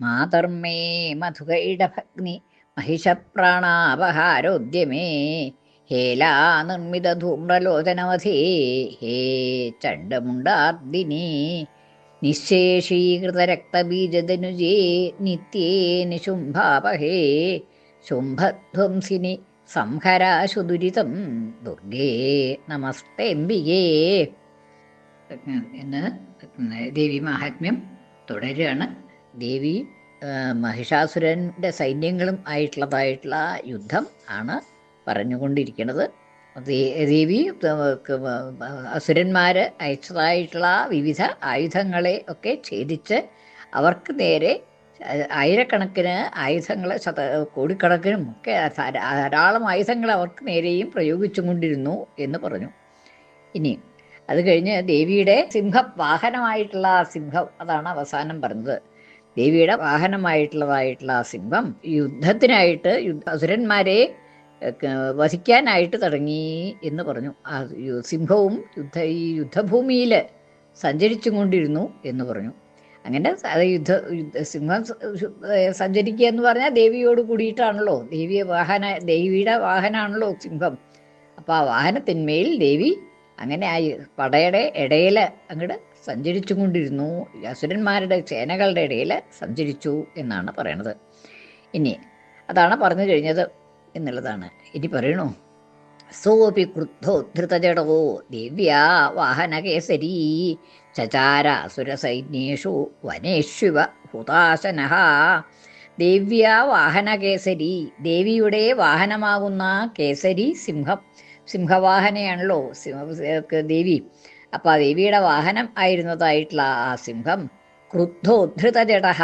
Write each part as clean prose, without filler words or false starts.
മാതർമേ മധുകൈടഭഗ്നി महिषप्राणापहारोद्यमे हेला निर्मितधूम्रलोचनवधे हे चण्डमुण्डार्दिनी निःशेषीकृतरक्तबीजदनुजे नित्ये निशुम्भापहे ശുംഭധ്വംസിനി സംഹരാശുദുരിതം ദുർഗേ നമസ്തേംബികേ എന്ന് ദേവി മാഹാത്മ്യം തുടരുകയാണ്. ദേവി മഹിഷാസുരൻ്റെ സൈന്യങ്ങളും ആയിട്ടുള്ള യുദ്ധം ആണ് പറഞ്ഞുകൊണ്ടിരിക്കുന്നത്. ദേവി അസുരന്മാർ അയച്ചതായിട്ടുള്ള വിവിധ ആയുധങ്ങളെ ഒക്കെ ഛേദിച്ച് അവർക്ക് നേരെ ആയിരക്കണക്കിന് ആയുധങ്ങൾ കോടിക്കണക്കിനും ഒക്കെ ധാരാളം ആയുധങ്ങൾ അവർക്ക് നേരെയും പ്രയോഗിച്ചും കൊണ്ടിരുന്നു എന്ന് പറഞ്ഞു. ഇനി അത് കഴിഞ്ഞ് ദേവിയുടെ വാഹനമായിട്ടുള്ള സിംഹം, അതാണ് അവസാനം പറഞ്ഞത്. ദേവിയുടെ വാഹനമായിട്ടുള്ള സിംഹം യുദ്ധത്തിനായിട്ട് അസുരന്മാരെ വധിക്കാനായിട്ട് തുടങ്ങി എന്ന് പറഞ്ഞു. ആ സിംഹവും ഈ യുദ്ധഭൂമിയിൽ സഞ്ചരിച്ചും കൊണ്ടിരുന്നു എന്ന് പറഞ്ഞു. അങ്ങനെ അത് സിംഹം സഞ്ചരിക്കുക എന്ന് പറഞ്ഞാൽ ദേവിയോട് കൂടിയിട്ടാണല്ലോ. ദേവിയുടെ വാഹനമാണല്ലോ സിംഹം. അപ്പോൾ ആ വാഹനത്തിന്മേൽ ദേവി അങ്ങനെ ആ പടയുടെ ഇടയിൽ അങ്ങോട്ട് സഞ്ചരിച്ചു കൊണ്ടിരുന്നു, അസുരന്മാരുടെ സേനകളുടെ ഇടയിൽ സഞ്ചരിച്ചു എന്നാണ് പറയണത്. ഇനി അതാണ് പറഞ്ഞു കഴിഞ്ഞത് എന്നുള്ളതാണ്. ഇനി പറയണു, സോപി ക്രുദ്ധോദ്ധൃതജടോ ദിവ്യാ വാഹനകേസരീ ചചാര അസുരസൈന്യേഷു വനേഷ്വ ഹുതാശനഃ. ദേവ്യാ വാഹനകേസരി, ദേവിയുടെ വാഹനമാകുന്ന കേസരി സിംഹം, സിംഹവാഹനയാണല്ലോ ദേവി. അപ്പോൾ ആ ദേവിയുടെ വാഹനം ആയിരുന്നതായിട്ടുള്ള ആ സിംഹം ക്രുദ്ധോദ്ധൃതജടഃ,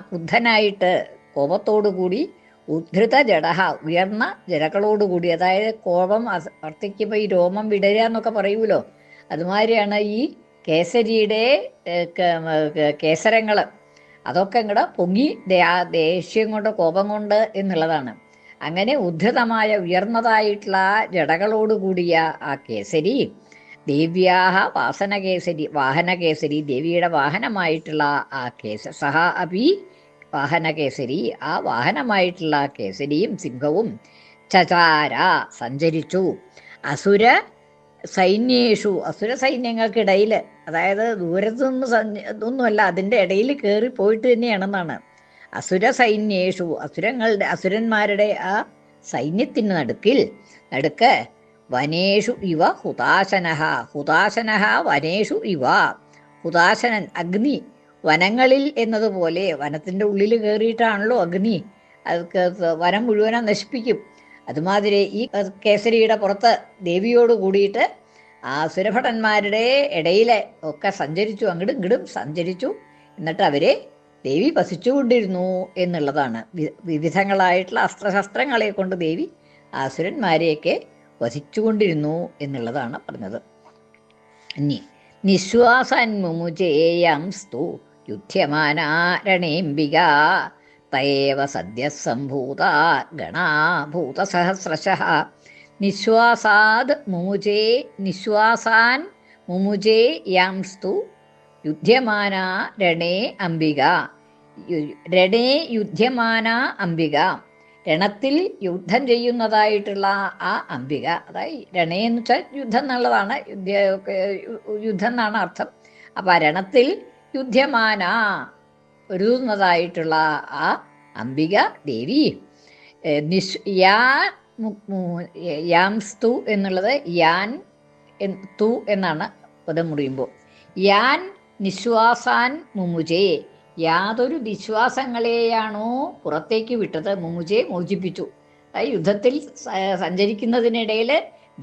ക്രുദ്ധനായിട്ട് കോപത്തോടുകൂടി, ഉദ്ധൃത ജഡഹ ഉയർന്ന ജടകളോടുകൂടി, അതായത് കോപം വർത്തിക്കുമ്പോൾ ഈ രോമം വിടരുക എന്നൊക്കെ പറയൂലോ, അതുമാതിരിയാണ് ഈ കേസരിയുടെ കേസരങ്ങൾ. അതൊക്കെ ഇങ്ങടെ പൊങ്ങി ദേഷ്യം കൊണ്ട് കോപം കൊണ്ട് എന്നുള്ളതാണ്. അങ്ങനെ ഉദ്ധൃതമായ ഉയർന്നതായിട്ടുള്ള ജടകളോടുകൂടിയ ആ കേസരി ദേവ്യാഹ വാഹനകേസരി, ദേവിയുടെ വാഹനമായിട്ടുള്ള ആ സഹ അപി വാഹനകേസരി, ആ വാഹനമായിട്ടുള്ള കേസരിയും സിംഹവും ചചാര സഞ്ചരിച്ചു അസുര സൈന്യേഷു, അസുര സൈന്യങ്ങൾക്കിടയിൽ, അതായത് ദൂരത്തുനിന്നൊന്നുമല്ല, അതിൻ്റെ ഇടയിൽ കയറി പോയിട്ട് തന്നെയാണെന്നാണ്. അസുര സൈന്യേഷു, അസുരന്മാരുടെ ആ സൈന്യത്തിന് നടുക്ക് വനേഷു ഇവ ഹുതാശനഃ, വനേഷു ഇവ, ഹുതാശനൻ അഗ്നി വനങ്ങളിൽ എന്നതുപോലെ, വനത്തിൻ്റെ ഉള്ളിൽ കയറിയിട്ടാണല്ലോ അഗ്നി വനം മുഴുവനും നശിപ്പിക്കും. അതുമാതിരി ഈ കേസരിയുടെ പുറത്ത് ദേവിയോട് കൂടിയിട്ട് ആ സുരഭടന്മാരുടെ ഇടയിലെ ഒക്കെ സഞ്ചരിച്ചു, അങ്ങോട്ടും ഇങ്ങോട്ടും സഞ്ചരിച്ചു. എന്നിട്ട് അവരെ ദേവി വസിച്ചുകൊണ്ടിരുന്നു എന്നുള്ളതാണ്. വിവിധങ്ങളായിട്ടുള്ള അസ്ത്രശസ്ത്രങ്ങളെ കൊണ്ട് ദേവി അസുരന്മാരെയൊക്കെ വധിച്ചുകൊണ്ടിരുന്നു എന്നുള്ളതാണ് പറഞ്ഞത്. ഇനി നിശ്വാസന്മുമുചേയംസ്തു യുധ്യമാനാ രണേംബിക തയേവ സദ്യ സംഭൂത ഗണാഭൂതസഹസ്രശഃ. നിശ്വാസാൻ മുമുചേ യാംസ്തു യുധ്യമാനാ രണേ അംബിക. രണേ യുധ്യമാനാ അംബിക, രണത്തിൽ യുദ്ധം ചെയ്യുന്നതായിട്ടുള്ള ആ അംബിക, അതായത് രണേ എന്ന് വെച്ചാൽ യുദ്ധം എന്നുള്ളതാണ്, യുദ്ധം എന്നാണ് അർത്ഥം. അപ്പം ആ രണത്തിൽ യുദ്ധമാന ഒരുതുന്നതായിട്ടുള്ള ആ അംബിക ദേവി യാംസ്തു എന്നുള്ളത് യാൻ തു എന്നാണ് പദം മുറിയുമ്പോൾ. യാൻ നിശ്വാസാൻ മുമുജേ, യാതൊരു നിശ്വാസങ്ങളെയാണോ പുറത്തേക്ക് വിട്ടത്, മുമുജെ മോചിപ്പിച്ചു. അതായത് യുദ്ധത്തിൽ സഞ്ചരിക്കുന്നതിനിടയിൽ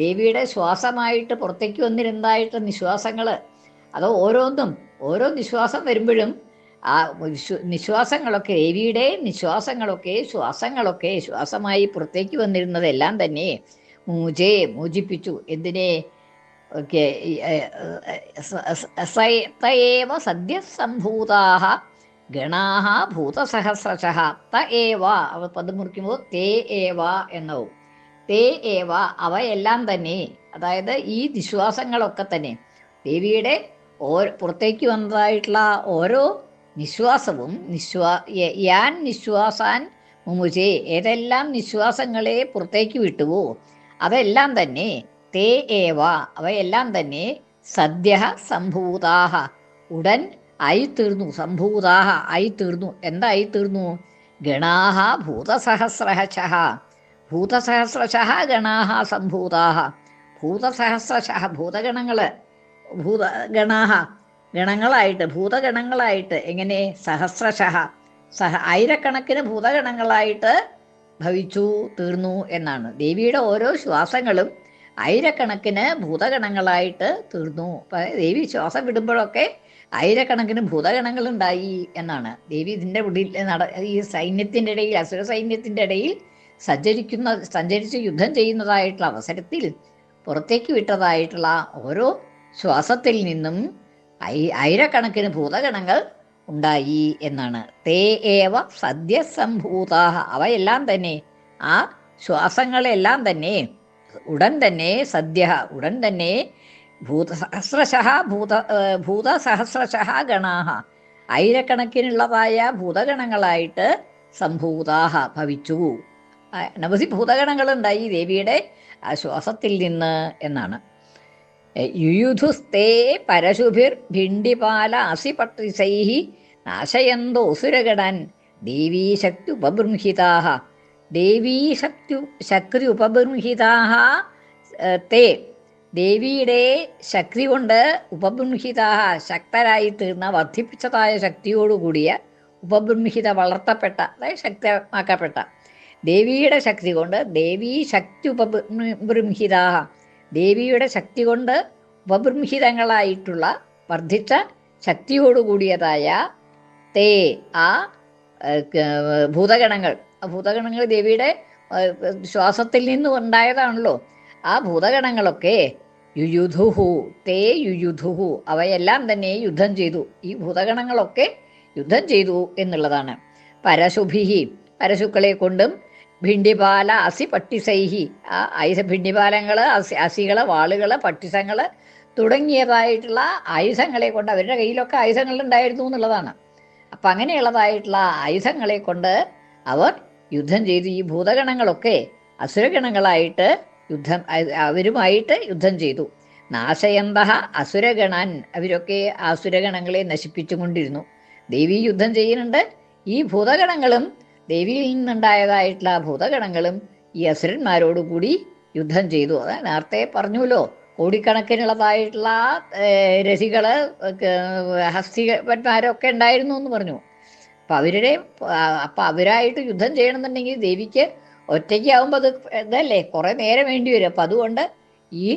ദേവിയുടെ ശ്വാസമായിട്ട് പുറത്തേക്ക് വന്നിരുന്നതായിട്ട് നിശ്വാസങ്ങൾ, അത് ഓരോ നിശ്വാസം വരുമ്പോഴും ആ നിശ്വാസങ്ങളൊക്കെ, ദേവിയുടെ നിശ്വാസങ്ങളൊക്കെ ശ്വാസമായി പുറത്തേക്ക് വന്നിരുന്നതെല്ലാം തന്നെ മുമുജെ മോചിപ്പിച്ചു. എന്തിനെ ഒക്കെ തയേവ സദ്യ സംഭൂതാഹ ഗണാഹ ഭൂതസഹസ്രശഃ. ത ഏവ, അവ പദം മുറിക്കുമ്പോൾ തേ ഏവ എന്നാവും. തേ ഏവ, അവയെല്ലാം തന്നെ, അതായത് ഈ നിശ്വാസങ്ങളൊക്കെ തന്നെ ദേവിയുടെ പുറത്തേക്ക് വന്നതായിട്ടുള്ള ഓരോ നിശ്വാസവും യാൻ നിശ്വാസാൻ മുമുചേ, ഏതെല്ലാം നിശ്വാസങ്ങളെ പുറത്തേക്ക് വിട്ടുവോ അതെല്ലാം തന്നെ തേ ഏവ, അവയെല്ലാം തന്നെ സദ്യ സംഭൂതാഹ, ഉടൻ ആയിത്തീർന്നു. സംഭൂതാഹ ആയിത്തീർന്നു. എന്തായിത്തീർന്നു? ഗണാഹ ഭൂതസഹസ്രശഃ, ഭൂതസഹസ്രശഃ ഗണാഹ സംഭൂതാഹ, ഭൂതസഹസ്രശഃ ഭൂതഗണങ്ങള്, ഭൂതഗണാഹ ഗണങ്ങളായിട്ട്, ഭൂതഗണങ്ങളായിട്ട്. എങ്ങനെ? സഹസ്രശഃ ആയിരക്കണക്കിന് ഭൂതഗണങ്ങളായിട്ട് ഭവിച്ചു തീർന്നു എന്നാണ്. ദേവിയുടെ ഓരോ ശ്വാസങ്ങളും ആയിരക്കണക്കിന് ഭൂതഗണങ്ങളായിട്ട് തീർന്നു. ദേവി ശ്വാസം വിടുമ്പോഴൊക്കെ ആയിരക്കണക്കിന് ഭൂതഗണങ്ങൾ ഉണ്ടായി എന്നാണ്. ദേവി ഇതിൻ്റെ ഉള്ളിൽ ഈ സൈന്യത്തിൻ്റെ ഇടയിൽ, അസുര സൈന്യത്തിൻ്റെ ഇടയിൽ സഞ്ചരിച്ച് യുദ്ധം ചെയ്യുന്നതായിട്ടുള്ള അവസരത്തിൽ പുറത്തേക്ക് വിട്ടതായിട്ടുള്ള ഓരോ ശ്വാസത്തിൽ നിന്നും ആയിരക്കണക്കിന് ഭൂതഗണങ്ങൾ ഉണ്ടായി എന്നാണ്. തേ ഏവ സദ്യസംഭൂതാഹ, അവയെല്ലാം തന്നെ, ആ ശ്വാസങ്ങളെല്ലാം തന്നെ ഉടൻ തന്നെ, സദ്യ ഉടൻ തന്നെ, ഭൂതസഹസ്രശഃ ഗണാഹ ആയിരക്കണക്കിനുള്ളതായ ഭൂതഗണങ്ങളായിട്ട് സംഭൂതാഹ ഭവിച്ചു. അനവധി ഭൂതഗണങ്ങളുണ്ടായി ദേവിയുടെ ആ ശ്വാസത്തിൽ നിന്ന് എന്നാണ്. യുയുധുസ്തേ പരശുഭിർ ഭിണ്ടിപാല അസിപട്ടിസൈഃ നാശയന്തോസുരഗണൻ ദേവീശക്തി ഉപബൃംഹിതാഃ, ദേവീശക്തി ഉപബൃംഹിതാഃ തേ, ദേവിയുടെ ശക്തി കൊണ്ട് ഉപബൃംഹിതാഃ ശക്തരായി തീർന്ന, വർദ്ധിപ്പിച്ചതായ ശക്തിയോടുകൂടിയ, ഉപബൃംഹിത വളർത്തപ്പെട്ട, അതായത് ശക്തമാക്കപ്പെട്ട ദേവിയുടെ ശക്തി കൊണ്ട്, ദേവീശക്തി ഉപബൃംഹിതാഃ ദേവിയുടെ ശക്തി കൊണ്ട് ഉപബൃംഹിതങ്ങളായിട്ടുള്ള വർദ്ധിച്ച ശക്തിയോടുകൂടിയതായ തേ, ആ ഭൂതഗണങ്ങൾ, ആ ഭൂതഗണങ്ങൾ ദേവിയുടെ ശ്വാസത്തിൽ നിന്നും ഉണ്ടായതാണല്ലോ. ആ ഭൂതഗണങ്ങളൊക്കെ യുയുധുഹു തേ യുയുധുഹു, അവയെല്ലാം തന്നെ യുദ്ധം ചെയ്തു. ഈ ഭൂതഗണങ്ങളൊക്കെ യുദ്ധം ചെയ്തു എന്നുള്ളതാണ്. പരശുഭിഹി, പരശുക്കളെ കൊണ്ടും, ഭിണ്ടിപാല അസി പട്ടിസൈഹി, ആ ഭിണ്ടിപാലങ്ങള്, അസികള്, വാളുകള്, പട്ടിസങ്ങള് തുടങ്ങിയതായിട്ടുള്ള ആയുധങ്ങളെ കൊണ്ട്, അവരുടെ കയ്യിലൊക്കെ ആയുധങ്ങൾ ഉണ്ടായിരുന്നു എന്നുള്ളതാണ്. അപ്പം അങ്ങനെയുള്ളതായിട്ടുള്ള ആയുധങ്ങളെ കൊണ്ട് അവർ യുദ്ധം ചെയ്തു. ഈ ഭൂതഗണങ്ങളൊക്കെ അസുരഗണങ്ങളായിട്ട് അവരുമായിട്ട് യുദ്ധം ചെയ്തു. നാശയന്തഃ അസുരഗണൻ, അവരൊക്കെ അസുരഗണങ്ങളെ നശിപ്പിച്ചുകൊണ്ടിരുന്നു. ദേവി യുദ്ധം ചെയ്യുന്നുണ്ട്. ഈ ഭൂതഗണങ്ങളും, ദേവിയിൽ നിന്നുണ്ടായതായിട്ടുള്ള ഭൂതഗണങ്ങളും ഈ അസുരന്മാരോടുകൂടി യുദ്ധം ചെയ്തു. അത് നേരത്തെ പറഞ്ഞുല്ലോ, കോടിക്കണക്കിനുള്ളതായിട്ടുള്ള രഥികള്, ഹസ്തികന്മാരൊക്കെ ഉണ്ടായിരുന്നു എന്ന് പറഞ്ഞു. അപ്പം അവരായിട്ട് യുദ്ധം ചെയ്യണമെന്നുണ്ടെങ്കിൽ ദേവിക്ക് ഒറ്റയ്ക്കാവുമ്പോൾ അത് ഇതല്ലേ, കുറേ നേരം വേണ്ടി വരും. അപ്പം അതുകൊണ്ട് ഈ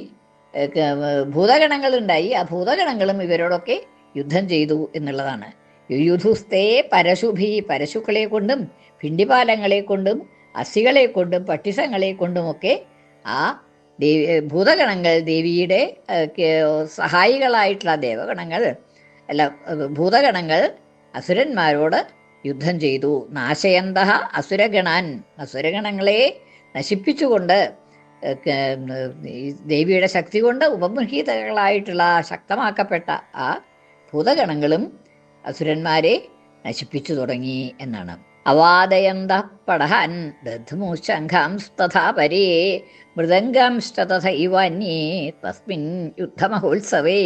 ഭൂതഗണങ്ങളുണ്ടായി. ആ ഭൂതഗണങ്ങളും ഇവരോടൊക്കെ യുദ്ധം ചെയ്തു എന്നുള്ളതാണ്. യുയുധുസ്തേ പരശുഭി, പരശുക്കളെ കൊണ്ടും ഭിണ്ടിപാലങ്ങളെ കൊണ്ടും അസ്ഥികളെ കൊണ്ടും പട്ടിസങ്ങളെ കൊണ്ടുമൊക്കെ ആ ഭൂതഗണങ്ങൾ, ദേവിയുടെ സഹായികളായിട്ടുള്ള ദേവഗണങ്ങൾ, അല്ല ഭൂതഗണങ്ങൾ അസുരന്മാരോട് യുദ്ധം ചെയ്തു. നാശയന്തഃ അസുരഗണാൻ, അസുരഗണങ്ങളെ നശിപ്പിച്ചുകൊണ്ട്, ദേവിയുടെ ശക്തി കൊണ്ട് ഉപബൃംഹിതകളായിട്ടുള്ള ശക്തമാക്കപ്പെട്ട ആ ഭൂതഗണങ്ങളും അസുരന്മാരെ നശിപ്പിച്ചു തുടങ്ങി എന്നാണ്. അവാദയന്ത പടഹൻ ദധ്മുശംഖാംസ്തഥാ പരേ മൃദംഗാംശ്ചതഥൈവാന്യേ തസ്മിൻ യുദ്ധമഹോത്സവേ,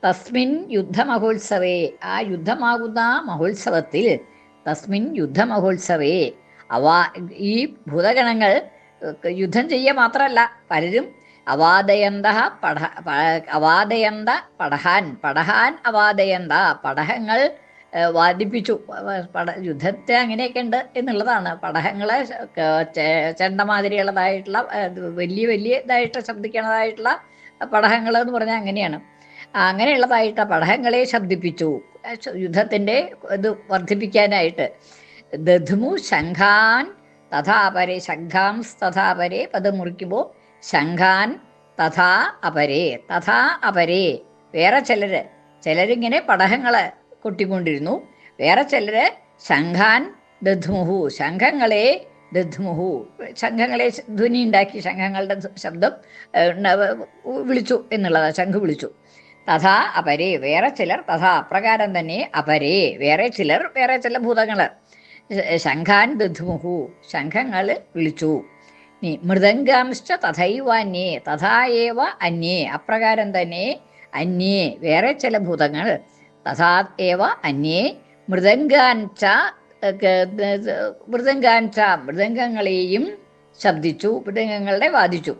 തസ്മിൻ യുദ്ധമഹോത്സവേ, ആ യുദ്ധമാകുന്ന മഹോത്സവത്തിൽ, തസ്മിൻ യുദ്ധമഹോത്സവേ, ഈ ഭൂതഗണങ്ങൾ യുദ്ധം ചെയ്യുക മാത്രമല്ല, പലരും അവാദയന്ത പടഹാൻ അവാദയന്ത, പടഹങ്ങൾ വാദിപ്പിച്ചു. യുദ്ധത്തെ അങ്ങനെയൊക്കെ ഉണ്ട് എന്നുള്ളതാണ്. പടഹങ്ങളെ ചെണ്ടമാതിരിയുള്ളതായിട്ടുള്ള വലിയ ഇതായിട്ട് ശബ്ദിക്കുന്നതായിട്ടുള്ള പടഹങ്ങൾ എന്ന് പറഞ്ഞാൽ അങ്ങനെയാണ്. അങ്ങനെയുള്ളതായിട്ട് പടഹങ്ങളെ ശബ്ദിപ്പിച്ചു യുദ്ധത്തിൻ്റെ ഇത് വർദ്ധിപ്പിക്കാനായിട്ട്. ദധ്മു ശംഖാൻ തഥാപരെ, ശംഖാംസ് തഥാപരെ, പദം മുറിക്കുമ്പോൾ ശംഖാൻ തഥാ അപരേ, തഥാ അപരേ, വേറെ ചിലരിങ്ങനെ പടഹങ്ങളെ കൊട്ടിക്കൊണ്ടിരുന്നു. വേറെ ചിലര് ശംഖാൻ ദധ്മുഹു, ശംഖങ്ങളെ ദധ്മുഹു, ശംഖങ്ങളെ ധ്വനി ഉണ്ടാക്കി, ശംഖങ്ങളുടെ ശബ്ദം വിളിച്ചു എന്നുള്ളതാണ്, ശംഖ് വിളിച്ചു. തഥാ അപരേ വേറെ ചിലർ, തഥാ അപ്രകാരം തന്നെ അപരേ വേറെ ചിലർ, വേറെ ചില ഭൂതങ്ങള് ശംഖാൻ ദധുമുഹു ശംഖങ്ങൾ വിളിച്ചു. മൃദംഗാംശ്ച തഥൈവാന്യേ തഥാ ഏവ അന്യേ അപ്രകാരം തന്നെ അന്യേ വേറെ ചില ഭൂതങ്ങൾ തഥാ ഏവ അന്യേ മൃദംഗാൻച മൃദംഗങ്ങളെയും ശബ്ദിച്ചു, മൃദംഗങ്ങളുടെ വാദിച്ചു,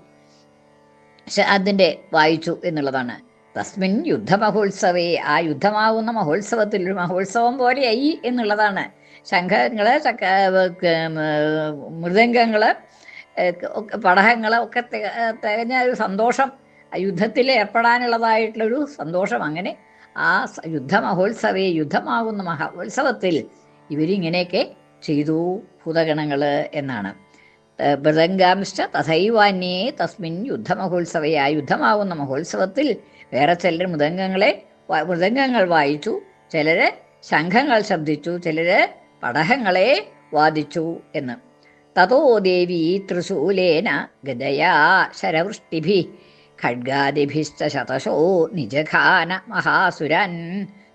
അതിൻ്റെ വായിച്ചു എന്നുള്ളതാണ്. തസ്മിൻ യുദ്ധമഹോത്സവേ ആ യുദ്ധമാകുന്ന മഹോത്സവത്തിൽ ഒരു മഹോത്സവം പോലെയായി എന്നുള്ളതാണ്. ശംഖങ്ങള് മൃദംഗങ്ങള് പടഹങ്ങള് ഒക്കെ തികഞ്ഞ ഒരു സന്തോഷം, യുദ്ധത്തിൽ ഏർപ്പെടാനുള്ളതായിട്ടുള്ളൊരു സന്തോഷം. അങ്ങനെ ആ യുദ്ധമഹോത്സവേ യുദ്ധമാകുന്ന മഹോത്സവത്തിൽ ഇവരിങ്ങനെയൊക്കെ ചെയ്തു ഭൂതഗണങ്ങള് എന്നാണ്. മൃദംഗാംശ്ച തഥൈവാന്യേ തസ്മിൻ യുദ്ധമഹോത്സവേ ആ യുദ്ധമാകുന്ന മഹോത്സവത്തിൽ വേറെ ചിലർ മൃദംഗങ്ങൾ വായിച്ചു, ചിലര് ശംഖങ്ങൾ ശബ്ദിച്ചു, ചിലര് പടഹങ്ങളെ വാദിച്ചു എന്ന്. തതോ ദേവി ത്രിശൂലേന ഗദയാ ശരവൃഷ്ടിഭി ഖഡ്ഗാദിഭിശ്ച ശതശോ നിജഘാന മഹാസുരൻ.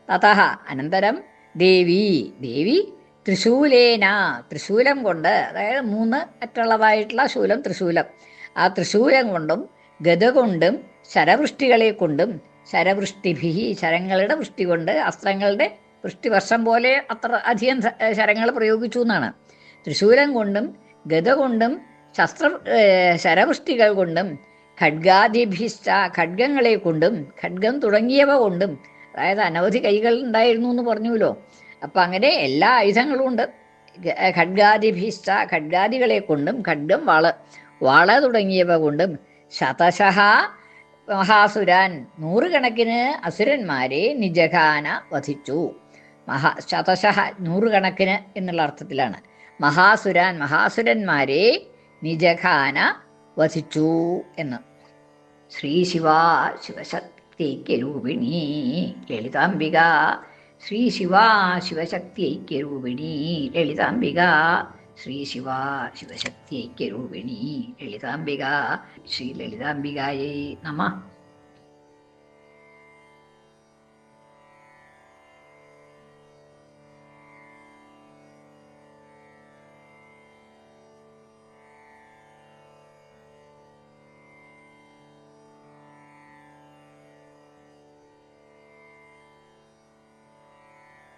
തതഃ അനന്തരം ദേവി ത്രിശൂലേന ത്രിശൂലം കൊണ്ട്, അതായത് 3 അറ്റുള്ളതായിട്ടുള്ള ശൂലം ത്രിശൂലം, ആ ത്രിശൂലം കൊണ്ടും ഗദ കൊണ്ടും ശരവൃഷ്ടികളെ കൊണ്ടും ശരവൃഷ്ടിഭി ശരങ്ങളുടെ വൃഷ്ടി കൊണ്ട്, അസ്ത്രങ്ങളുടെ വൃഷ്ടിവർഷം പോലെ അത്ര അധികം ശരങ്ങൾ പ്രയോഗിച്ചു എന്നാണ്. ത്രിശൂലം കൊണ്ടും ഗദ കൊണ്ടും ശരവൃഷ്ടികൾ കൊണ്ടും ഖഡ്ഗാദിഭിശ്ച ഖഡ്ഗങ്ങളെ കൊണ്ടും ഖഡ്ഗം തുടങ്ങിയവ കൊണ്ടും, അതായത് അനവധി കൈകൾ ഉണ്ടായിരുന്നു എന്ന് പറഞ്ഞുല്ലോ. അപ്പം അങ്ങനെ എല്ലാ ആയുധങ്ങളും ഉണ്ട്. ഖഡ്ഗാദിഭിശ്ച ഖഡ്ഗാദികളെ കൊണ്ടും ഖഡ്ഗം വാള തുടങ്ങിയവ കൊണ്ടും ശതശഃ മഹാസുരാൻ 100 കണക്കിന് അസുരന്മാരെ നിജഘാന വധിച്ചു. ശതശഃ 100 കണക്കിന് എന്നുള്ള അർത്ഥത്തിലാണ്. മഹാസുരന്മാരെ നിജഘാന വധിച്ചു എന്ന്. ശ്രീ ശിവാ ശിവശക്തിഐക്യരൂപിണി ലളിതാംബിക, ശ്രീ ശിവാ ശിവശക്തിഐക്യരൂപിണി ലളിതാംബിക, ശ്രീ ശിവാ ശിവശക്തിഐക്യരൂപിണി ലളിതാംബിക. ശ്രീ ലളിതാംബികായൈ നമഃ.